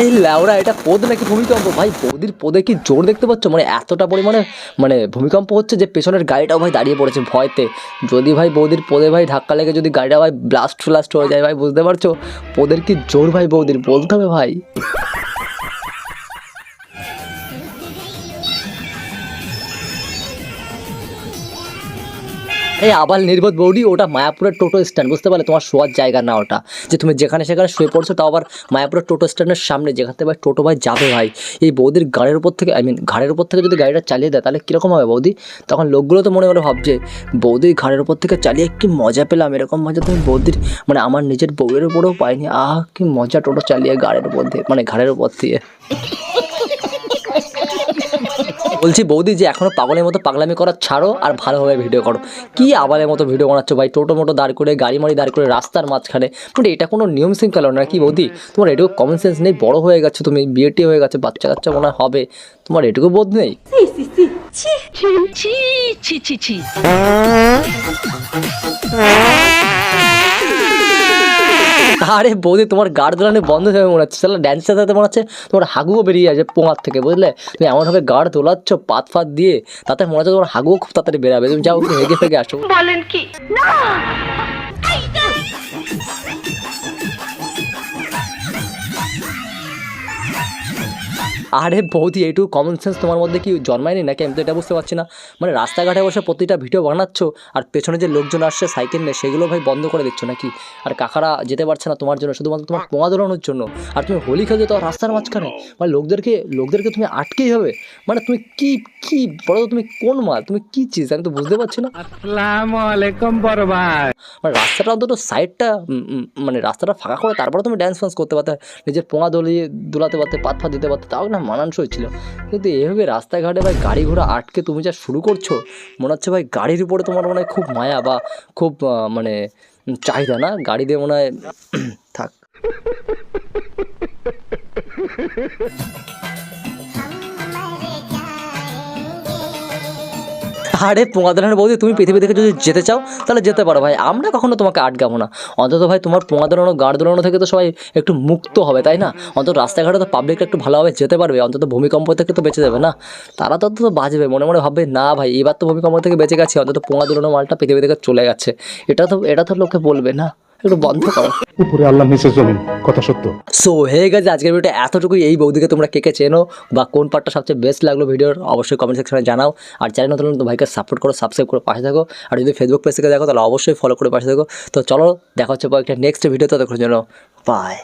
এই ল্যাওড়া এটা পদ নাকি ভূমিকম্প? ভাই বৌদির পদে কি জোর দেখতে পাচ্ছ? মানে এতটা পরিমাণে মানে ভূমিকম্প হচ্ছে যে পেছনের গাড়িটাও ভাই দাঁড়িয়ে পড়েছে ভয়তে। যদি ভাই বৌদির পদে ভাই ধাক্কা লেগে যদি গাড়িটা ভাই ব্লাস্ট হয়ে যায় ভাই, বুঝতে পারছো পদের কি জোর ভাই বৌদির, বলতে হবে ভাই। এই আবার নির্বোধ বৌদি, ওটা মায়াপুরের টোটো স্ট্যান্ড, বুঝতে পারলে? তোমার শোয়ার জায়গা না ওটা, যে তুমি যেখানে সেখানে শুয়ে পড়ছো, তাও আবার মায়াপুরের টোটো স্ট্যান্ডের সামনে, যেখান থেকে ভাই টোটো ভাই যাবে ভাই। এই বৌদির গাড়ির উপর থেকে ঘাড়ের উপর থেকে যদি গাড়িটা চালিয়ে দেয় তাহলে কীরকম হবে বৌদি? তখন লোকগুলো তো মনে মনে ভাবছে বৌদির ঘাড়ের উপর থেকে চালিয়ে কি মজা পেলাম, এরকম মজা তুমি বৌদির মানে আমার নিজের বউয়ের উপরেও পাইনি। কি মজা টোটো চালিয়ে গাড়ির উপর দিয়ে, মানে ঘাড়ের উপর দিয়ে। বলছি বৌদি যে এখনো পাগলের মতো পাগলামি করা ছাড়ো আর ভালোভাবে ভিডিও করো। কি আবালের মতো ভিডিও বানাচ্ছ ভাই, টোটো মোটো দাঁড় করে, গাড়ি মাড়ি দাঁড় করে রাস্তার মাঝখানে, মানে এটা কোনো নিয়ম শৃঙ্খলা না কি বৌদি? তোমার এটুকু কমন সেন্স নেই? বড় হয়ে গেছো তুমি, বিয়েটি হয়ে গেছে, বাচ্চা কাচ্চা মনে হবে, তোমার এটুকু বোধ নেই? আরে বৌদি তোমার গাড় দোলানো বন্ধ হয়ে মনে হচ্ছে, তাহলে ড্যান্স সাথে মনে হচ্ছে তোমার হাগুও বেরিয়ে আছে পোঙার থেকে, বুঝলে? তুমি এমনভাবে গাড় দোলাচ্ছ পাত ফাত দিয়ে, তাতে মনে হচ্ছে তোমার হাগুও খুব তাড়াতাড়ি বেরাবে। তুমি যাও একটু হেগে ফেগে আসো। বলেন কি না? আরে বৌদি এইটুকু কমন সেন্স তোমার মধ্যে কি জন্মায়নি নাকি? আমি তো এটা বুঝতে পারছি না। মানে রাস্তাঘাটে বসে প্রতিটা ভিডিও বানাচ্ছ আর পেছনে যে লোকজন আসছে সাইকেল নিয়ে, সেগুলো ভাই বন্ধ করে দিচ্ছ নাকি? আর কাকারা যেতে পারছে না তোমার জন্য, শুধুমাত্র তোমার পোঙা দোলানোর জন্য। আর তুমি হোলি খেলছো তো রাস্তার মাঝখানে, মানে লোকদেরকে তুমি আটকেই হবে। মানে তুমি কি কি বলো তো, তুমি কোন মাল, তুমি কি চিজ, আমি তো বুঝতে পারছি না। আসসালামু আলাইকুম বড় ভাই। মানে রাস্তাটা অন্তত সাইডটা মানে রাস্তাটা ফাঁকা করে তারপরে তুমি ড্যান্স ফ্যান্স করতে পারতে, নিজের পোঙা দোলাতে পারতে, পাত ফাত দিতে পারতে, তাও না মানানসই ছিল। কিন্তু এভাবে রাস্তাঘাটে ভাই গাড়ি ঘোড়া আটকে তুমি যা শুরু করছো, মনে হচ্ছে ভাই গাড়ির উপরে তোমার মনে হয় খুব মায়া বা খুব মানে চাহিদা না, গাড়ি দিয়ে মনে হয় থাক। আরে পোঙা দোলানোর বৌদি, তুমি পৃথিবী থেকে যদি যেতে চাও তাহলে যেতে পারো ভাই, আমরা কখনো তোমাকে আটকাবো না। অন্তত ভাই তোমার পোঙা দোলানো গাড় দোলানো থেকে তো সবাই একটু মুক্ত হবে, তাই না? অন্তত রাস্তাঘাটে তো পাবলিকটা একটু ভালোভাবে যেতে পারবে, অন্তত ভূমিকম্প থেকে তো বেঁচে যাবে না। তারা তো বাঁচবে, মনে মনে ভাববে না ভাই এবার তো ভূমিকম্প থেকে বেঁচে গেছে, অন্তত পোঙা দোলানো মালটা পৃথিবী থেকে চলে গেছে। এটা তো লোকে বলবে না, একটু বন্ধ করো। উপরে আল্লাহ নিচে জমিন, কথা সত্য। সো হয়ে গেছে আজকের ভিডিওটা এতটুকুই। এই বৌদিকে তোমরা কে কে চেনো বা কোন পার্টটা সবচেয়ে বেস্ট লাগলো ভিডিওর, অবশ্যই কমেন্ট সেকশনে জানাও। আর চ্যানেল নতুন তো ভাইকে সাপোর্ট করো, সাবস্ক্রাইব করে পাশে থাকো। আর যদি ফেসবুক পেজ থেকে দেখো তাহলে অবশ্যই ফলো করে পাশে থাকো। তো চলো দেখা হচ্ছে একটা নেক্সট ভিডিওতে, ততক্ষণের জন্য বাই।